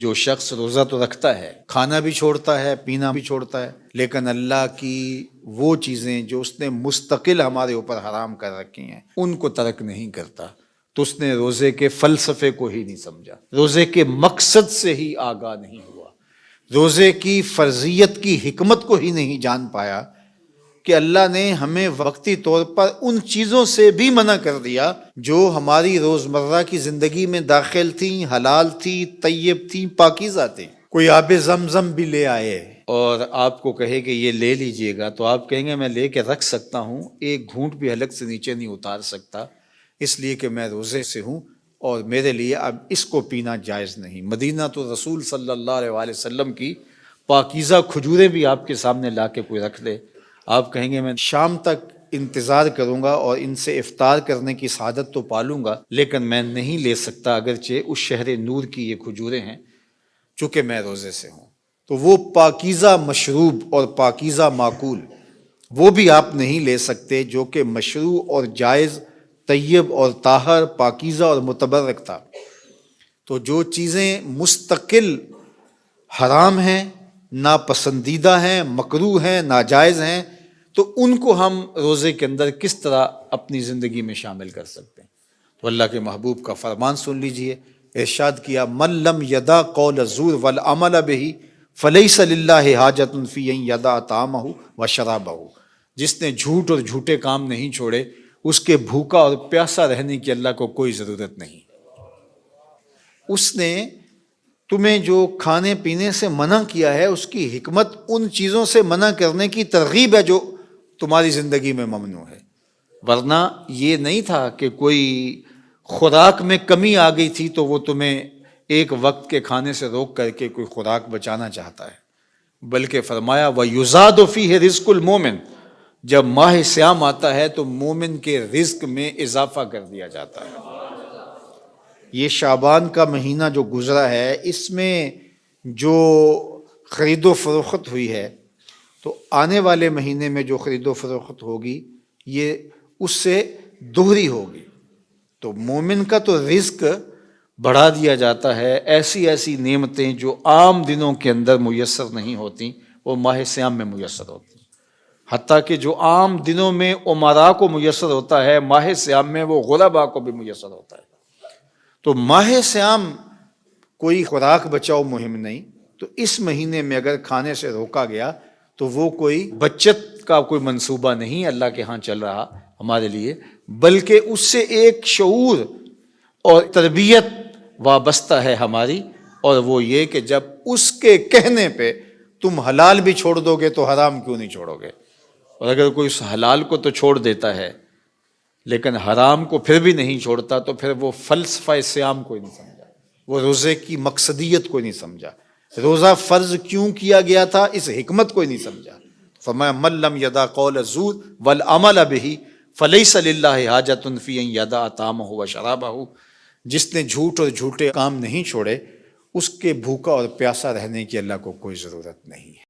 جو شخص روزہ تو رکھتا ہے، کھانا بھی چھوڑتا ہے، پینا بھی چھوڑتا ہے، لیکن اللہ کی وہ چیزیں جو اس نے مستقل ہمارے اوپر حرام کر رکھی ہیں ان کو ترک نہیں کرتا، تو اس نے روزے کے فلسفے کو ہی نہیں سمجھا، روزے کے مقصد سے ہی آگاہ نہیں ہوا، روزے کی فرضیت کی حکمت کو ہی نہیں جان پایا کہ اللہ نے ہمیں وقتی طور پر ان چیزوں سے بھی منع کر دیا جو ہماری روزمرہ کی زندگی میں داخل تھیں، حلال تھی، طیب تھیں، پاکیزہ تھیں۔ کوئی آب زمزم بھی لے آئے اور آپ کو کہے کہ یہ لے لیجئے گا، تو آپ کہیں گے میں لے کے رکھ سکتا ہوں، ایک گھونٹ بھی حلق سے نیچے نہیں اتار سکتا، اس لیے کہ میں روزے سے ہوں اور میرے لیے اب اس کو پینا جائز نہیں۔ مدینہ تو رسول صلی اللہ علیہ وآلہ وسلم کی پاکیزہ کھجوریں بھی آپ کے سامنے لا کے کوئی رکھ دے، آپ کہیں گے میں شام تک انتظار کروں گا اور ان سے افطار کرنے کی سعادت تو پالوں گا، لیکن میں نہیں لے سکتا اگرچہ اس شہر نور کی یہ کھجوریں ہیں، چونکہ میں روزے سے ہوں۔ تو وہ پاکیزہ مشروب اور پاکیزہ معقول وہ بھی آپ نہیں لے سکتے جو کہ مشروع اور جائز، طیب اور طاہر، پاکیزہ اور متبرک تھا۔ تو جو چیزیں مستقل حرام ہیں، ناپسندیدہ ہیں، مکروہ ہیں، ناجائز ہیں، تو ان کو ہم روزے کے اندر کس طرح اپنی زندگی میں شامل کر سکتے ہیں؟ تو اللہ کے محبوب کا فرمان سن لیجئے، ارشاد کیا من لم یدع قول الزور والعمل بہ فلیس للہ حاجۃ فی ان یدع طعامہ وشرابہ، جس نے جھوٹ اور جھوٹے کام نہیں چھوڑے اس کے بھوکا اور پیاسا رہنے کی اللہ کو کوئی ضرورت نہیں۔ اس نے تمہیں جو کھانے پینے سے منع کیا ہے اس کی حکمت ان چیزوں سے منع کرنے کی ترغیب ہے جو تمہاری زندگی میں ممنوع ہے، ورنہ یہ نہیں تھا کہ کوئی خوراک میں کمی آ گئی تھی تو وہ تمہیں ایک وقت کے کھانے سے روک کر کے کوئی خوراک بچانا چاہتا ہے، بلکہ فرمایا وَيُزَادُ فِيهِ رِزْقُ الْمُؤْمِنِ، جب ماہ سیام آتا ہے تو مومن کے رزق میں اضافہ کر دیا جاتا ہے۔ یہ شعبان کا مہینہ جو گزرا ہے اس میں جو خرید و فروخت ہوئی ہے، تو آنے والے مہینے میں جو خرید و فروخت ہوگی یہ اس سے دوہری ہوگی۔ تو مومن کا تو رزق بڑھا دیا جاتا ہے، ایسی ایسی نعمتیں جو عام دنوں کے اندر میسر نہیں ہوتی وہ ماہ سیام میں میسر ہوتی، حتیٰ کہ جو عام دنوں میں امراء کو میسر ہوتا ہے ماہ سیام میں وہ غرباء کو بھی میسر ہوتا ہے۔ تو ماہ سیام کوئی خوراک بچاؤ مہم نہیں، تو اس مہینے میں اگر کھانے سے روکا گیا تو وہ کوئی بچت کا کوئی منصوبہ نہیں اللہ کے ہاں چل رہا ہمارے لیے، بلکہ اس سے ایک شعور اور تربیت وابستہ ہے ہماری، اور وہ یہ کہ جب اس کے کہنے پہ تم حلال بھی چھوڑ دو گے تو حرام کیوں نہیں چھوڑو گے، اور اگر کوئی اس حلال کو تو چھوڑ دیتا ہے لیکن حرام کو پھر بھی نہیں چھوڑتا تو پھر وہ فلسفہ سیام کو نہیں سمجھا، وہ روزے کی مقصدیت کو نہیں سمجھا، روزہ فرض کیوں کیا گیا تھا اس حکمت کو نہیں سمجھا۔ فرمایا من لم یدع قول الزور والعمل بہ فلیس للہ حاجۃ فی ان یدع طعامہ وشرابہ، جس نے جھوٹ اور جھوٹے کام نہیں چھوڑے اس کے بھوکا اور پیاسا رہنے کی اللہ کو کوئی ضرورت نہیں ہے۔